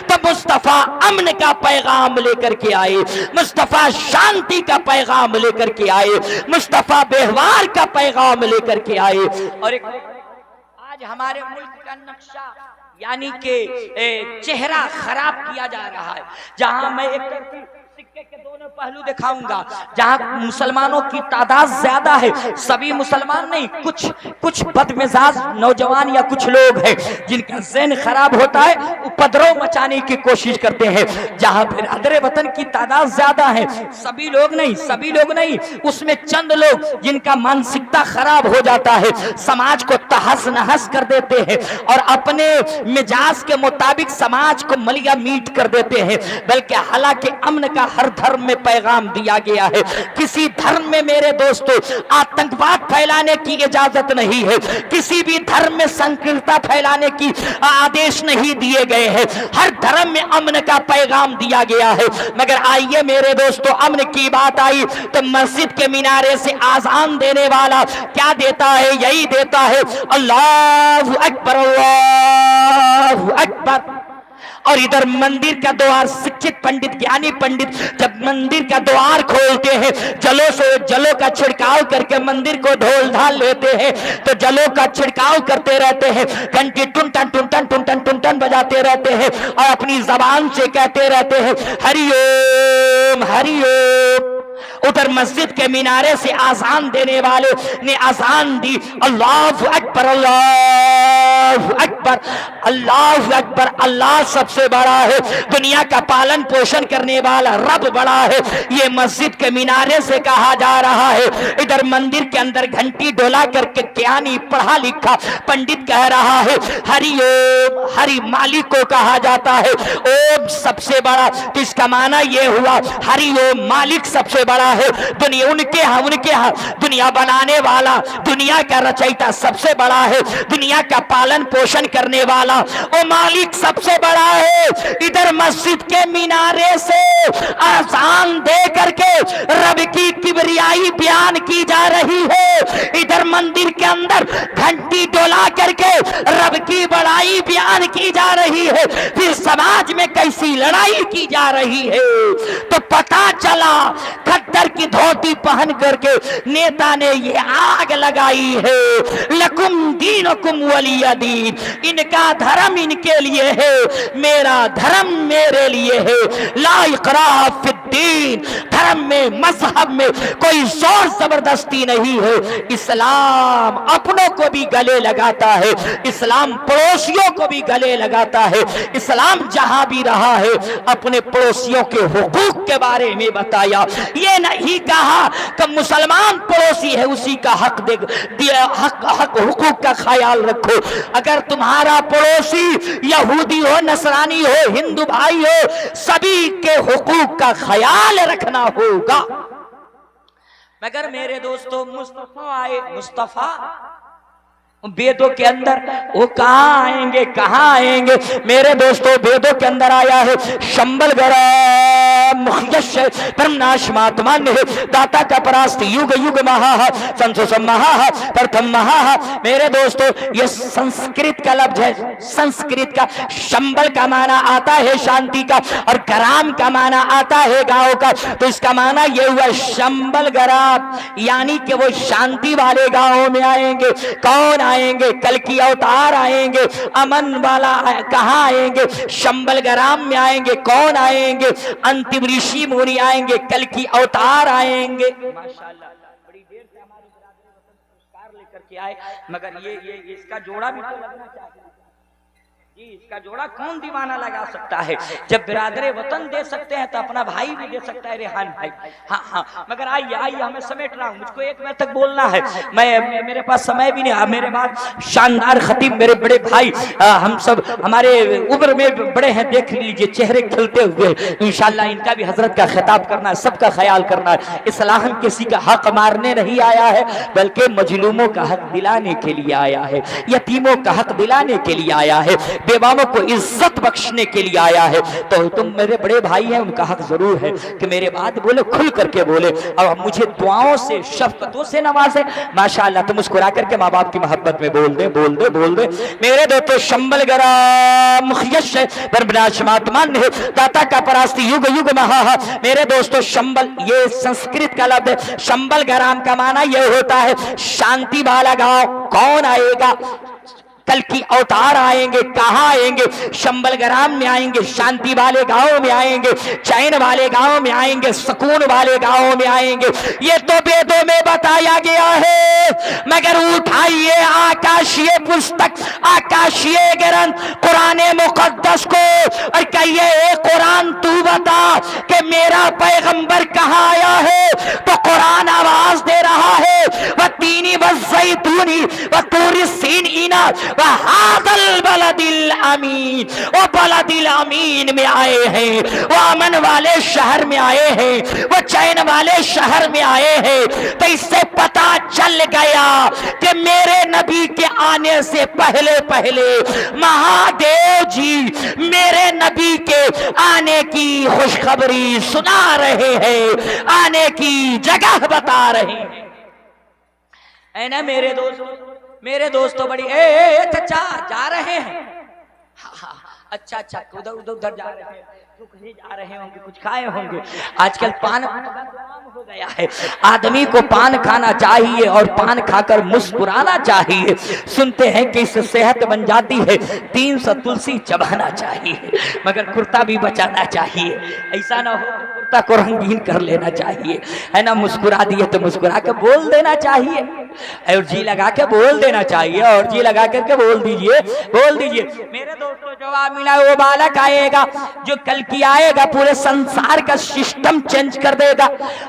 तो मुस्तफा अमन का पैगाम लेकर के आए, मुस्तफा शांति का पैगाम लेकर के आए, मुस्तफा व्यवहार का पैगाम लेकर के आए। और एक आज हमारे मुल्क का नक्शा यानी कि चेहरा खराब किया जा रहा है। जहां मैं एक सिक्के के दोनों पहलू दिखाऊंगा, जहां मुसलमानों की तादाद ज्यादा है, सभी मुसलमान नहीं, कुछ बदमिजाज नौजवान या कुछ लोग हैं जिनका ज़हन खराब होता है, उपद्रव मचाने की कोशिश करते हैं। जहां फिर अदर वतन की तादाद ज्यादा है, सभी लोग नहीं, उसमें चंद लोग जिनका मानसिकता खराब हो जाता है, समाज को तहस नहस कर देते हैं और अपने मिजाज के मुताबिक समाज को मलिया मीट कर देते हैं। बल्कि हालांकि अमन का हर धर्म में पैगाम दिया गया है। किसी धर्म में मेरे दोस्तों आतंकवाद फैलाने की इजाजत नहीं है, किसी भी धर्म में संकीर्णता फैलाने की आदेश नहीं दिए गए हैं। हर धर्म में अमन का पैगाम दिया गया है। मगर आइए मेरे दोस्तों, अमन की बात आई तो मस्जिद के मीनारे से आजान देने वाला क्या देता है? यही देता है, अल्लाहु अकबर, अल्लाहु अकबर। और इधर मंदिर का द्वार, शिक्षित पंडित, ज्ञानी पंडित जब मंदिर का द्वार खोलते हैं, जलों का छिड़काव करके मंदिर को ढोल ढाल लेते हैं, तो जलों का छिड़काव करते रहते हैं, घंटी टुनटन टुनटन टुनटन टुनटन बजाते रहते हैं और अपनी जबान से कहते रहते हैं हरिओम हरिओम। उधर मस्जिद के मीनारे से आजान देने वाले ने आजान दी, अल्लाहु अकबर, अल्लाहु अकबर, अल्लाहु अकबर। अल्लाह सबसे बड़ा है, दुनिया का पालन पोषण करने वाला रब बड़ा है। ये मस्जिद के मीनारे से कहा जा रहा है। इधर मंदिर के अंदर घंटी डोला करके ज्ञानी पढ़ा लिखा पंडित कह रहा है हरिओम। हरि मालिक को कहा जाता है, ओम सबसे बड़ा। तो इसका माना ये हुआ हरिओम, मालिक सबसे बड़ा है। दुनिया उनके यहाँ दुनिया बनाने वाला, दुनिया का रचयिता सबसे बड़ा है, दुनिया का पालन पोषण करने वाला वो मालिक सबसे बड़ा है। इधर मस्जिद के मीनारे से आजान दे करके रब की किबरियाई बयान की जा रही है। इधर मंदिर के अंदर घंटी डोला करके रब की बड़ाई बयान की जा रही है। फिर समाज में कैसी लड़ाई की जा रही है। तो पता चला खद्दर की धोती पहन करके नेता ने ये आग लगाई है। लकुम दीनुकुम वलिय दीन, इनका धर्म इनके लिए है, मेरा धर्म मेरे लिए है। ला इकराह फिद्दीन, धर्म में मजहब में कोई जोर जबरदस्ती नहीं है। इस्लाम अपनों को भी गले लगाता है, इस्लाम पड़ोसियों को भी गले लगाता है। इस्लाम जहां भी रहा है अपने पड़ोसियों के हुकूक के बारे में बताया। ये नहीं कहा कि मुसलमान पड़ोसी है उसी का हक दे, हक हुकूक का ख्याल रखो। अगर तुम्हारा पड़ोसी यहूदी हो, नसरानी हो, हिंदू भाई हो, सभी के हुकूक का ख्याल रखना होगा। मगर मेरे दोस्तों मुस्तफा आए, मुस्तफा वेदों के अंदर वो कहाँ आएंगे, कहाँ आएंगे मेरे दोस्तों? वेदों के अंदर आया है शंबल परमनाशमात्मान है, दाता का परास्त युग युग महा संसोसम महा प्रथम महा। मेरे दोस्तों ये संस्कृत का लफ्ज है। संस्कृत का शंबल का माना आता है शांति का, और ग्राम का माना आता है गांव का। तो इसका माना ये हुआ शंबल ग्राम, यानी कि वो शांति वाले गांवों में आएंगे। कौन आएंगे? कल की अवतार आएंगे। अमन वाला कहाँ आएंगे? शंबल ग्राम में आएंगे। कौन आएंगे? अंतिम ऋषि मुनि आएंगे, कल की अवतार आएंगे। माशाअल्लाह, बड़ी देर से हमारे पुरस्कार लेकर के आए, मगर ये इसका जोड़ा भी तो लगना चाहिए जी। इसका जोड़ा कौन दीवाना लगा सकता है? जब बिरादरे वतन दे सकते हैं तो अपना भाई भी दे सकता है, रेहान भाई। हाँ, मगर आइए हमें समेट रहा हूँ, मुझको 1 मिनट तक बोलना है। मेरे पास समय भी नहीं। मेरे बाद शानदार खतीब मेरे बड़े भाई, हम सब हमारे उम्र में बड़े हैं, देख लीजिए चेहरे खिलते हुए। इंशाल्लाह इनका भी हजरत का खिताब करना है, सबका ख्याल करना है। इस्लाम किसी का हक मारने नहीं आया है, बल्कि मजलूमों का हक दिलाने के लिए आया है, यतीमों का हक दिलाने के लिए आया है, बेवाओं को इज्जत बख्शने के लिए आया है। तो तुम मेरे बड़े भाई हैं, उनका हक जरूर है कि मेरे बात बोले, खुल करके बोले, और मुझे दुआओं से शफकतों से नवाजे। माशाअल्लाह, तुम मुस्कुरा करके माँ बाप की मोहब्बत में बोल दे, बोल दे, बोल दे। मेरे दोस्तों शंबल ग्राम मुखियश परमनाशमात्मान है, दाता का परास्ती युग युग महा। मेरे दोस्तों शंबल ये संस्कृत का लफ्ज है। शंबल ग्राम का माना यह होता है शांति वाला गांव। कौन आएगा? कल की अवतार आएंगे। कहाँ आएंगे? शंबल ग्राम में आएंगे, शांति वाले गांव में आएंगे, चैन वाले गांव में आएंगे, सुकून वाले गांव में आएंगे। ये तो वेदों में बताया गया है, मगर उठाइए आकाशीय पुस्तक, आकाशीय ग्रंथ कुरान मुकद्दस को और कहिए ए कुरान तू बता कि मेरा पैगंबर कहाँ आया है? तो कुरान आवाज दे रहा है, वह तीनी वज़ैतूनी व तूर सीनीना वहादल बलदिल अमीन। वो बलदिल अमीन में आए हैं, वो अमन वाले शहर में आए हैं, वो चैन वाले शहर में आए हैं। तो इससे पता चल गया कि मेरे नबी के आने से पहले पहले महादेव जी मेरे नबी के आने की खुशखबरी सुना रहे हैं, आने की जगह बता रहे हैं। है ना मेरे दोस्तों बड़ी ए चचा जा रहे हैं। हाँ, अच्छा उधर जा रहे हैं, तो कहीं जा रहे होंगे, कुछ खाए होंगे। आजकल पान हो गया है, आदमी को पान खाना चाहिए और पान खाकर मुस्कुराना चाहिए। सुनते हैं कि इससे सेहत बन जाती है, 300 तुलसी चबाना चाहिए, मगर कुर्ता भी बचाना चाहिए। ऐसा ना हो कुर्ता को रंगीन कर लेना चाहिए, है ना। मुस्कुरा दिए तो मुस्कुरा के बोल देना चाहिए, और जी लगा के बोल देना चाहिए, और जी लगा करके बोल दीजिए। मेरे दोस्तों जवाब मिला, वो बालक आएगा जो कल की आएगा, पूरे संसार का सिस्टम चेंज कर देगा।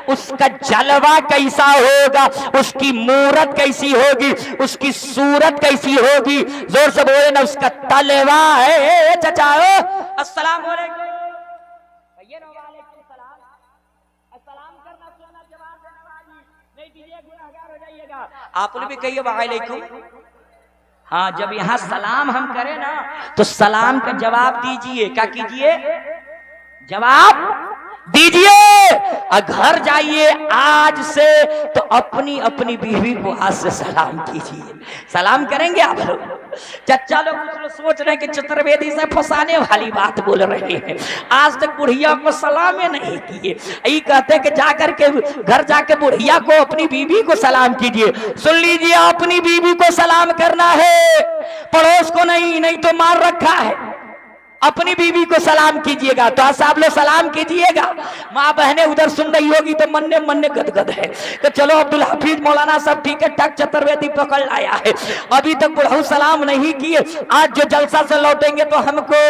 उसका जलवा कैसा होगा, उसकी मूरत कैसी होगी, उसकी सूरत कैसी होगी, जोर से बोले ना, उसका तलवा है। चचा अस्सलाम वालेकुम, आपने भी कहिए वालेकुम। हाँ, जब यहाँ सलाम हम करें ना तो सलाम का जवाब दीजिए। क्या कीजिए? जवाब दीजिए। और घर जाइए आज से तो अपनी अपनी बीवी को हाथ से सलाम कीजिए। सलाम करेंगे आप लोग? चच्चा लोग कुछ लोग सोच रहे हैं कि चतुर्वेदी से फंसाने वाली बात बोल रहे हैं। आज तक बुढ़िया को सलाम नहीं किए। यही कहते हैं कि जाकर के घर जाके बुढ़िया को अपनी बीवी को सलाम कीजिए। सुन लीजिए, अपनी बीवी को सलाम करना है, पड़ोस को नहीं, नहीं तो मार रखा है। अपनी बीवी को सलाम कीजिएगा। तो आप लोग सलाम कीजिएगा। माँ बहनें उधर सुन रही होगी तो मन में गदगद है कि चलो अब्दुल हाफिज मौलाना सब ठीक है ठाक चतुर्वेदी पकड़ लाया है, अभी तक बुढ़ऊ सलाम नहीं किए, आज जो जलसा से लौटेंगे तो हमको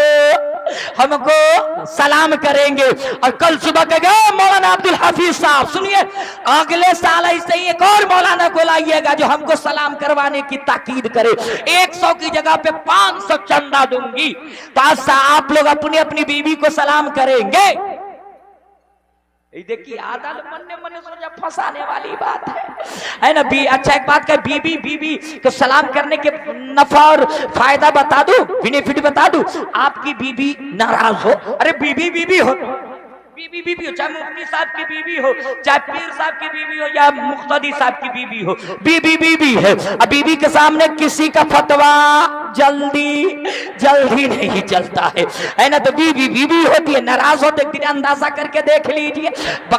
सलाम करेंगे। और कल सुबह कहेंगे मौलाना अब्दुल हाफिज साहब सुनिए, अगले साल ऐसे ही एक और मौलाना को लाइएगा जो हमको सलाम करवाने की ताकीद करे, 100 की जगह पे 500 चंदा दूंगी। तो आप लोग अपनी अपनी बीवी को सलाम करेंगे। देखिए आधा मन सोचा फंसाने वाली बात है ना। अच्छा एक बात का, बीवी को सलाम करने के नफा और फायदा बता दूं, बेनिफिट बता दूं। आपकी बीवी नाराज हो, अरे बीवी हो, बीवी हो, चाहे मुफ्ती साहब की बीवी हो, चाहे पीर साहब की बीवी हो, या मुख्तदी साहब की बीवी हो, बीवी है। अब बीवी के सामने किसी का फतवा जल्दी नहीं चलता है ना। तो बीवी होती है, नाराज होते एक दिन अंदाजा करके देख लीजिए,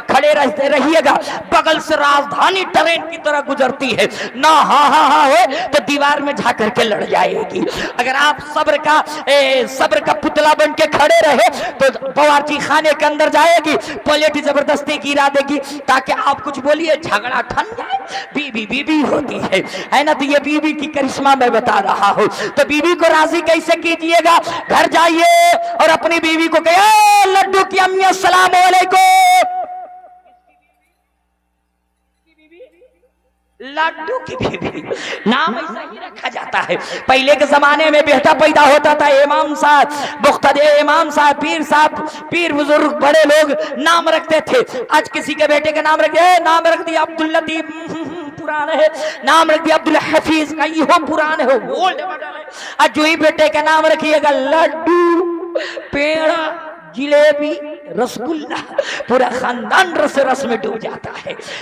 खड़े रहते रहिएगा, बगल से राजधानी ट्रेन की तरह गुजरती है ना, हाँ हो तो दीवार में जा करके लड़ जाएगी। अगर आप सब्र का पुतला बन के खड़े रहे तो बावर्ची खाने के अंदर जाएगी, प्लेट जबरदस्ती गिरा देगी ताकि आप कुछ बोलिए, झगड़ा ठन जाए। बीवी होती है ना। तो ये बीवी की करिश्मा मैं बता रहा हूँ। तो बीवी को राजी कैसे कीजिएगा? घर जाइए और अपनी बीवी को कहे लड्डू की अम्मी अस्सलाम वालेकुम। लड्डू की बीवी नाम ऐसा ही रखा जाता है। पहले के जमाने में बेटा पैदा होता था, इमाम साहब, मुख्तदे इमाम साहब, पीर बुजुर्ग बड़े लोग नाम रखते थे। आज किसी के बेटे का नाम रख दिया अब्दुल लतीफ, पुराना है, नाम रख दिया अब्दुल हफीज का, ये पुराने हो ओल्ड मॉडल है। आज जो ही बेटे का नाम रखिएगा लड्डू, पेड़ा, जिलेबी, रसगुल्ला, पूरा खानदान रस में डूब जाता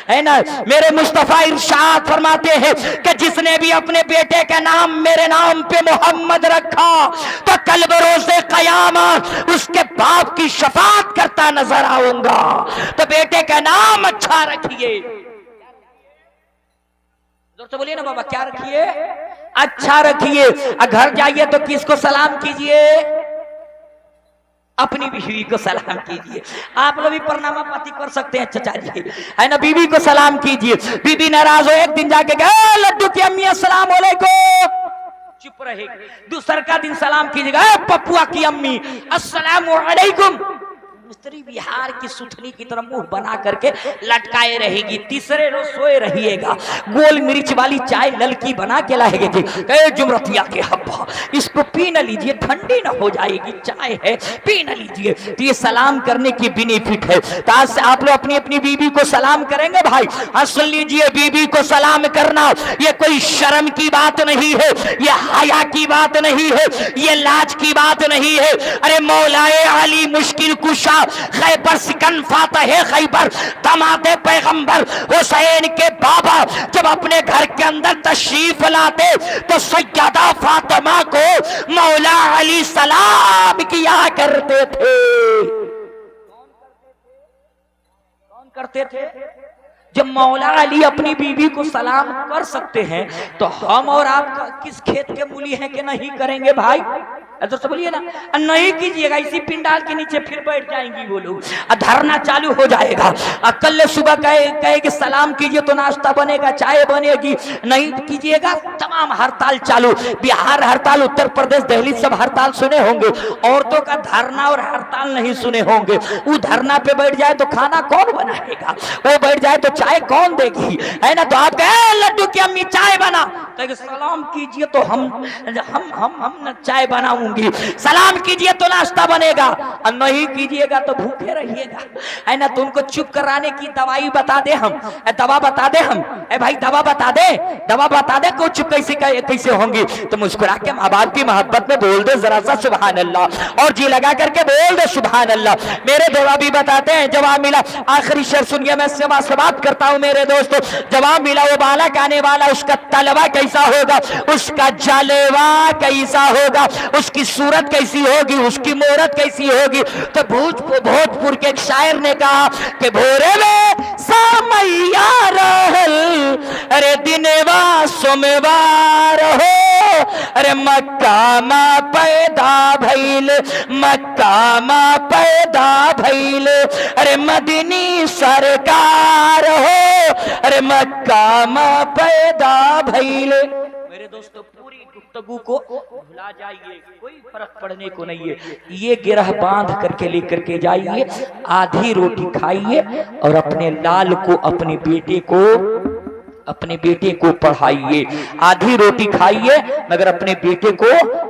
है ना। मेरे मुस्तफा इरशाद फरमाते हैं कि जिसने भी अपने बेटे का नाम मेरे नाम पे मोहम्मद रखा तो कल बरोज़े क़यामत उसके बाप की शफाअत करता नजर आऊंगा। तो बेटे का नाम अच्छा रखिए। जोर से बोलिए ना बाबा, क्या रखिए? अच्छा रखिए। घर जाइए तो किसको सलाम कीजिए? अपनी बीवी को सलाम कीजिए। आप लोग भी प्रणामा पाती कर सकते हैं चचा जी, है ना। बीवी को सलाम कीजिए। बीवी नाराज हो, एक दिन जाके गए लड्डू की अम्मी अस्सलाम वालेकुम, चुप रहेगी। दूसरा का दिन सलाम कीजिएगा, पपुआ की अम्मी अस्सलाम वालेकुम। मिस्त्री बिहार की सुथनी की तरह मुंह बना करके लटकाए रहेगी। तीसरे रोज सोए रहिएगा, गोल मिर्च वाली चाय ललकी बना के लाएगी। जुमरतिया के हब्बा, इसको पी न लीजिए, ठंडी न हो जाएगी, चाय है पी न लीजिए। तो ये सलाम करने की बेनिफिट है। तो आज से आप लोग अपनी अपनी बीवी को सलाम करेंगे भाई। हाँ सुन लीजिए, बीवी को सलाम करना ये कोई शर्म की बात नहीं है, ये हया की बात नहीं है, ये लाज की बात नहीं है। अरे मौलाए अली मुश्किल कुशा, खैबर सिकन फातह खैबर, दामादे पैगंबर हुसैन के बाबा जब अपने घर के अंदर तशरीफ लाते तो सैयदा फातिमा को मौला अली सलाम किया करते थे। कौन करते थे? जब मौला अली अपनी बीवी को सलाम कर सकते हैं तो हम और आप किस खेत के मूली हैं कि नहीं करेंगे भाई? तो सब बोलिए ना, नहीं कीजिएगा। इसी पिंडाल के नीचे फिर बैठ जाएंगी वो लोग, धरना चालू हो जाएगा। कल सुबह कहे कि सलाम कीजिए तो नाश्ता बनेगा, चाय बनेगी, नहीं कीजिएगा तमाम हड़ताल चालू। बिहार हड़ताल, उत्तर प्रदेश, दिल्ली सब हड़ताल सुने होंगे। औरतों का धरना और हड़ताल नहीं सुने होंगे। वो धरना पे बैठ जाए तो खाना कौन बनाएगा? वो बैठ जाए तो चाय कौन देगी, है ना। तो आप कहे लड्डू की अम्मी चाय बना, तो सलाम कीजिए तो हम न चाय बनाऊंगी, सलाम कीजिए तो नाश्ता बनेगा, और नहीं कीजिएगा तो भूखे रहिएगा, है ना। तो उनको चुप कराने की दवाई बता दे हम, दवा बता दे हम, भाई दवा बता दे को चुप कैसे होंगी। तो मुस्कुरा के माँ बाप की मोहब्बत में बोल दे जरा सा सुभान अल्लाह, और जी लगा करके बोल दे सुभान अल्लाह। मेरे दवा भी बताते हैं, जवाब मिला, आखिरी शेर सुनिए, मैं सेवा से बात करता हूं मेरे दोस्तों। जवाब मिला, वो बालक आने वाला, उसका तलवा कैसा होगा, उसका जलवा कैसा होगा, उसकी सूरत कैसी होगी, उसकी मूरत कैसी होगी। तो भोजपुर के एक शायर ने कहा कि भोरे में सामैया रहल, अरे दिनवा सोमवार हो, अरे मक्का में पैदा भइल, मक्का में पैदा भइल, अरे मदनी सरकार हो, अरे मक्का में पैदा भइल। मेरे दोस्तों पूरी गुफ्तगू को भुला जाइए, कोई फर्क पड़ने को नहीं है। ये गिरह बांध करके लेकर के जाइए, आधी रोटी खाइए और अपने लाल को, अपने बेटे को पढ़ाइए। आधी रोटी खाइए मगर अपने बेटे को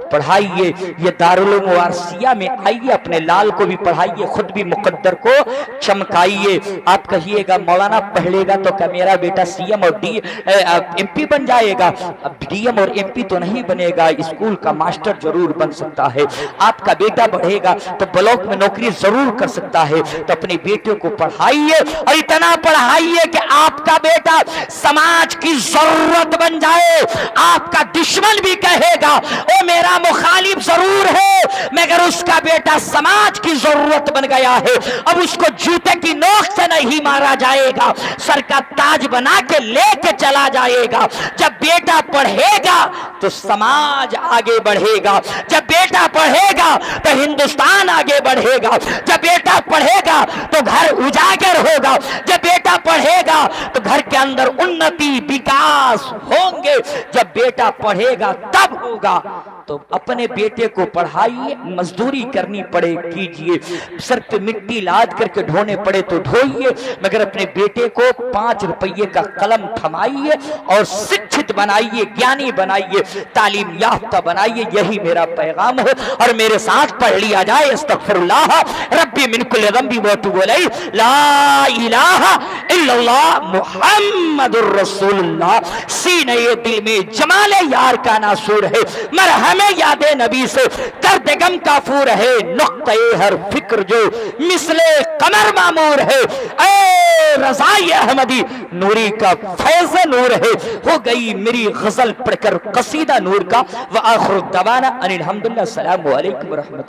पढ़ाइए। ये दारुल मुआरसिया में आइए, अपने लाल को भी पढ़ाइए, खुद भी मुकद्दर को चमकाइए। आप कहिएगा मौलाना पढ़ेगा तो क्या मेरा बेटा सीएम और एमपी बन जाएगा? अब डीएम और एमपी तो नहीं बनेगा, स्कूल का मास्टर जरूर बन सकता है। आपका बेटा बढ़ेगा तो ब्लॉक में नौकरी जरूर कर सकता है। तो अपने बेटे को पढ़ाइए और इतना पढ़ाइए कि आपका बेटा समाज की जरूरत बन जाए। आपका दुश्मन भी कहेगा वो मेरा मुखालिफ जरूर है मगर उसका बेटा समाज की जरूरत बन गया है। अब उसको जूते की नोक से नहीं मारा जाएगा, सर का ताज बना के लेके चला जाएगा। जब बेटा पढ़ेगा तो समाज आगे बढ़ेगा, जब बेटा पढ़ेगा तो हिंदुस्तान आगे बढ़ेगा, जब बेटा पढ़ेगा तो घर उजागर होगा, जब बेटा पढ़ेगा तो घर के अंदर उन्नति विकास होंगे। जब बेटा पढ़ेगा तब होगा। तो अपने बेटे को पढ़ाइए, मजदूरी करनी पड़े कीजिए, सर पे मिट्टी लाद करके ढोने पड़े तो ढोइए, मगर अपने बेटे को 5 रुपये का कलम थमाइए और शिक्षित बनाइए, ज्ञानी बनाइए, तालीम याफ्ता बनाइए। यही मेरा पैगाम है। और मेरे साथ पढ़ लिया जाए, अस्तगफिरुल्लाह रब्बी मिन कुल्लि ज़ंबि व अतूबु इलैहि, ला इलाहा इल्लल्लाह मुहम्मदुर रसूलुल्लाह। सीने दिल में जमाले यार का नासूर है, मरहमे यादे नबी से दर्द गम काफूर है। नुक्ते हर फिक्र जो मिसले कमर मामूर है, ए रज़ाई अहमदी नूरी का फैज़ नूर है। हो गई मेरी गजल पढ़कर कसीदा नूर का। व आखिर दवाना अनिल हम्दुलिल्लाह, अस्सलामु अलैकुम व रहमतुल्लाह।